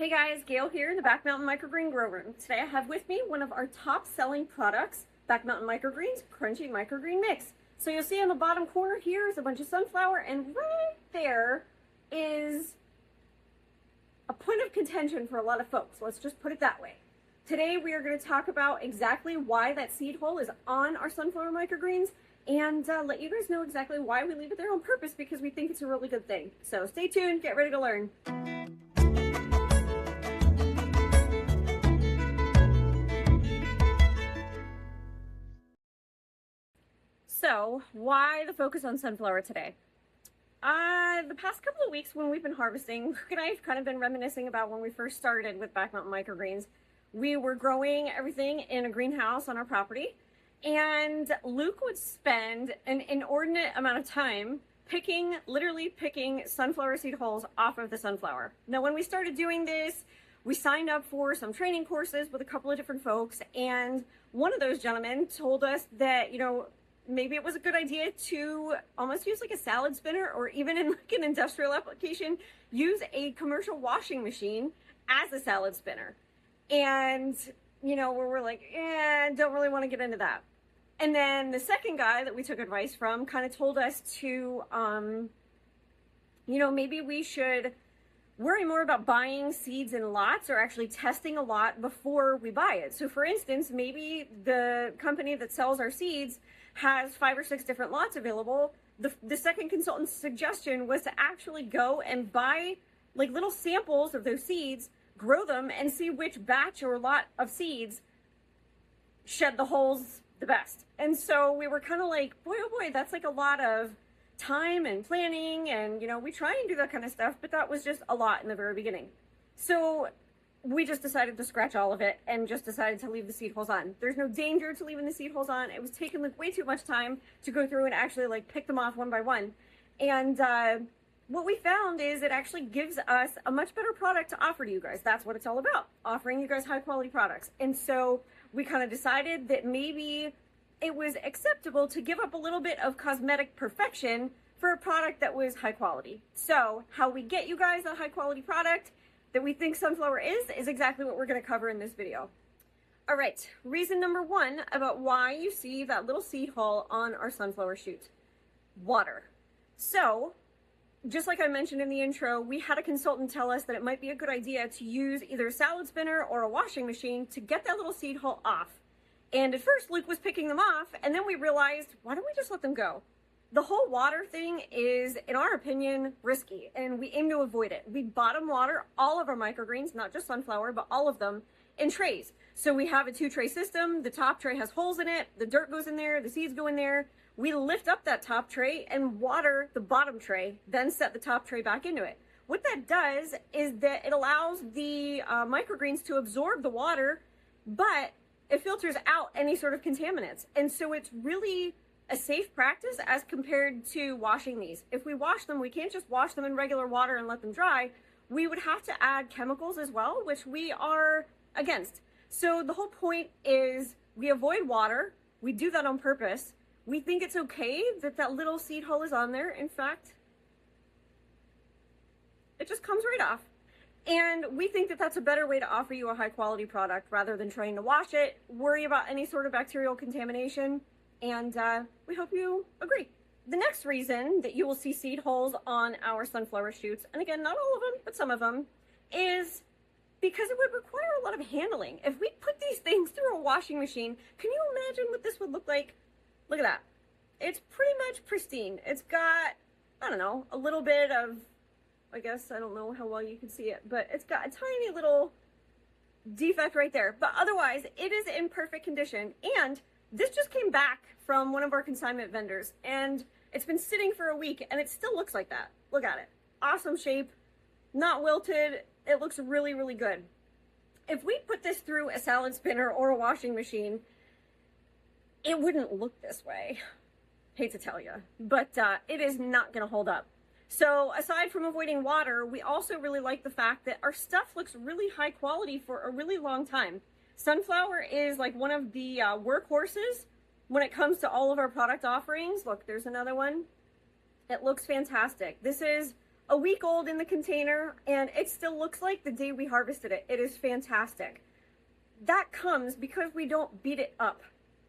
Hey guys, Gail here in the Back Mountain Microgreen Grow Room. Today I have with me one of our top selling products, Back Mountain Microgreens Crunchy Microgreen Mix. So you'll see in the bottom corner here is a bunch of sunflower, and right there is a point of contention for a lot of folks. Let's just put it that way. Today we are going to talk about exactly why that seed hole is on our sunflower microgreens and let you guys know exactly why we leave it there on purpose, because we think it's a really good thing. So stay tuned, get ready to learn. So why the focus on sunflower today? The past couple of weeks when we've been harvesting, Luke and I have kind of been reminiscing about when we first started with Back Mountain Microgreens. We were growing everything in a greenhouse on our property, and Luke would spend an inordinate amount of time literally picking sunflower seed holes off of the sunflower. Now, when we started doing this, we signed up for some training courses with a couple of different folks, and one of those gentlemen told us that, maybe it was a good idea to almost use like a salad spinner, or even in like an industrial application, use a commercial washing machine as a salad spinner. And, we're like, don't really want to get into that. And then the second guy that we took advice from kind of told us to, maybe we should worry more about buying seeds in lots, or actually testing a lot before we buy it. So for instance, maybe the company that sells our seeds has 5 or 6 different lots available. The second consultant's suggestion was to actually go and buy like little samples of those seeds, grow them, and see which batch or lot of seeds shed the holes the best. And so we were kind of like, boy, oh boy, that's like a lot of time and planning, and we try and do that kind of stuff, but that was just a lot in the very beginning. So we just decided to scratch all of it and just decided to leave the seed holes on. There's no danger to leaving the seed holes on. It was taking like way too much time to go through and actually like pick them off one by one. And what we found is it actually gives us a much better product to offer to you guys. That's what it's all about, offering you guys high quality products. And so we kind of decided that maybe it was acceptable to give up a little bit of cosmetic perfection for a product that was high quality. So how we get you guys a high quality product that we think sunflower is exactly what we're going to cover in this video. All right, reason number 1 about why you see that little seed hole on our sunflower shoot: water. So just like I mentioned in the intro, we had a consultant tell us that it might be a good idea to use either a salad spinner or a washing machine to get that little seed hole off. And at first Luke was picking them off, and then we realized, why don't we just let them go? The whole water thing is, in our opinion, risky, and we aim to avoid it. We bottom water all of our microgreens, not just sunflower, but all of them, in trays. So we have a 2-tray system. The top tray has holes in it. The dirt goes in there. The seeds go in there. We lift up that top tray and water the bottom tray, then set the top tray back into it. What that does is that it allows the microgreens to absorb the water, but it filters out any sort of contaminants. And so it's really a safe practice as compared to washing these. If we wash them, we can't just wash them in regular water and let them dry. We would have to add chemicals as well, which we are against. So the whole point is we avoid water. We do that on purpose. We think it's okay that that little seed hole is on there. In fact, it just comes right off. And we think that that's a better way to offer you a high quality product rather than trying to wash it, worry about any sort of bacterial contamination. And we hope you agree. The next reason that you will see seed holes on our sunflower shoots, and again, not all of them, but some of them, is because it would require a lot of handling. If we put these things through a washing machine, can you imagine what this would look like? Look at that. It's pretty much pristine. It's got, I don't know, a little bit of, I guess, I don't know how well you can see it, but it's got a tiny little defect right there. But otherwise, it is in perfect condition. And this just came back from one of our consignment vendors, and it's been sitting for a week, and it still looks like that. Look at it. Awesome shape, not wilted. It looks really, really good. If we put this through a salad spinner or a washing machine, it wouldn't look this way. Hate to tell you, but it is not going to hold up. So aside from avoiding water, we also really like the fact that our stuff looks really high quality for a really long time. Sunflower is like one of the workhorses when it comes to all of our product offerings. Look, there's another one. It looks fantastic. This is a week old in the container, and it still looks like the day we harvested it. It is fantastic. That comes because we don't beat it up,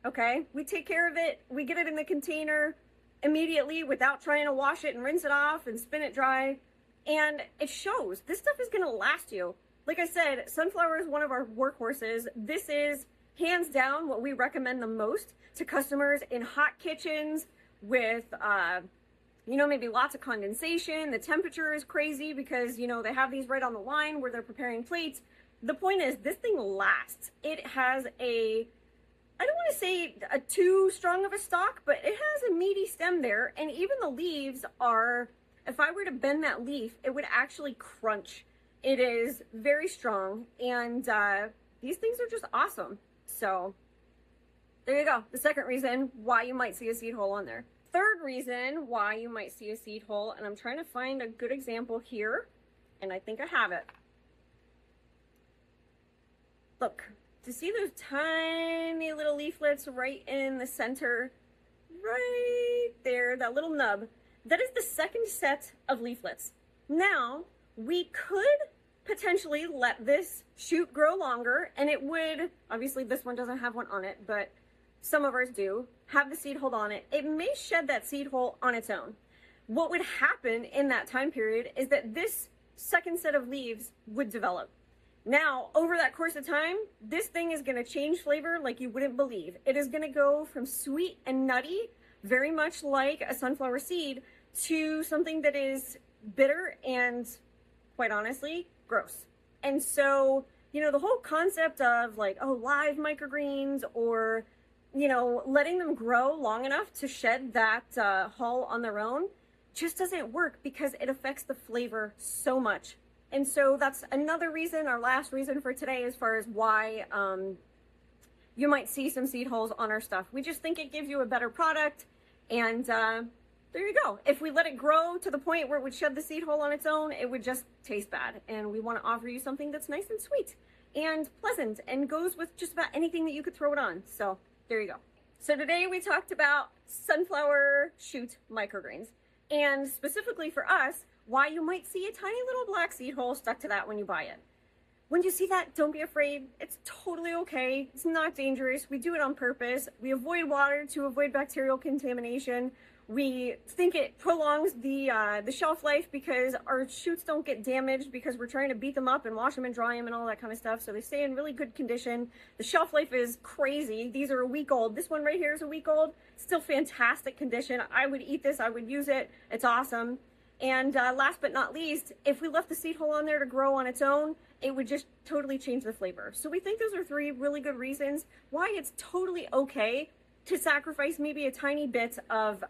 okay? We take care of it, we get it in the container immediately without trying to wash it and rinse it off and spin it dry, and it shows. This stuff is gonna last you. Like I said, sunflower is one of our workhorses. This is hands down what we recommend the most to customers in hot kitchens with, you know, maybe lots of condensation. The temperature is crazy because, you know, they have these right on the line where they're preparing plates. The point is, this thing lasts. It has a, I don't want to say a too strong of a stalk, but it has a meaty stem there. And even the leaves are, if I were to bend that leaf, it would actually crunch. It is very strong, and these things are just awesome. So there you go. The second reason why you might see a seed hole on there. Third reason why you might see a seed hole, and I'm trying to find a good example here, and I think I have it. Look, to see those tiny little leaflets right in the center, right there, that little nub, that is the second set of leaflets. Now, we could potentially let this shoot grow longer, and it would, obviously this one doesn't have one on it, but some of ours do, have the seed hole on it. It may shed that seed hole on its own. What would happen in that time period is that this second set of leaves would develop. Now, over that course of time, this thing is gonna change flavor like you wouldn't believe. It is gonna go from sweet and nutty, very much like a sunflower seed, to something that is bitter and, quite honestly, gross. And so, you know, the whole concept of like, oh, live microgreens, or, you know, letting them grow long enough to shed that hull on their own just doesn't work because it affects the flavor so much. And so that's another reason, our last reason for today, as far as why you might see some seed holes on our stuff. We just think it gives you a better product, and there you go. If we let it grow to the point where it would shed the seed hole on its own, it would just taste bad. And we want to offer you something that's nice and sweet and pleasant and goes with just about anything that you could throw it on. So there you go. So today we talked about sunflower shoot microgreens, and specifically for us, why you might see a tiny little black seed hole stuck to that when you buy it. When you see that, don't be afraid. It's totally okay. It's not dangerous. We do it on purpose. We avoid water to avoid bacterial contamination. We think it prolongs the shelf life because our shoots don't get damaged because we're trying to beat them up and wash them and dry them and all that kind of stuff. So they stay in really good condition. The shelf life is crazy. These are a week old. This one right here is a week old. Still fantastic condition. I would eat this. I would use it. It's awesome. And last but not least, if we left the seed hole on there to grow on its own, it would just totally change the flavor. So we think those are three really good reasons why it's totally okay to sacrifice maybe a tiny bit of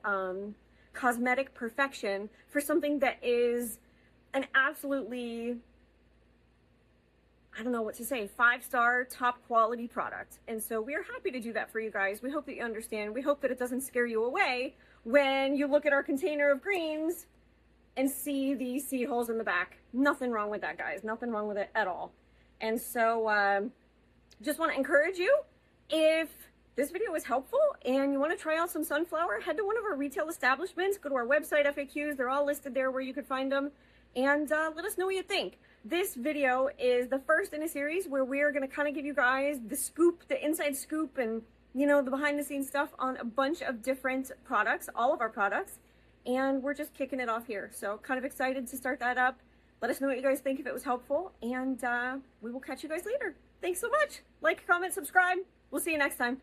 cosmetic perfection for something that is an absolutely, I don't know what to say, 5-star, top quality product. And so we are happy to do that for you guys. We hope that you understand. We hope that it doesn't scare you away when you look at our container of greens and see the seed holes in the back. Nothing wrong with that, guys. Nothing wrong with it at all. And so just want to encourage you, if this video was helpful and you want to try out some sunflower, head to one of our retail establishments, go to our website FAQs, they're all listed there where you could find them, and let us know what you think. This video is the first in a series where we are going to kind of give you guys the scoop, the inside scoop, and, you know, the behind the scenes stuff on a bunch of different products, all of our products, and we're just kicking it off here. So kind of excited to start that up. Let us know what you guys think if it was helpful, and we will catch you guys later. Thanks so much. Like, comment, subscribe. We'll see you next time.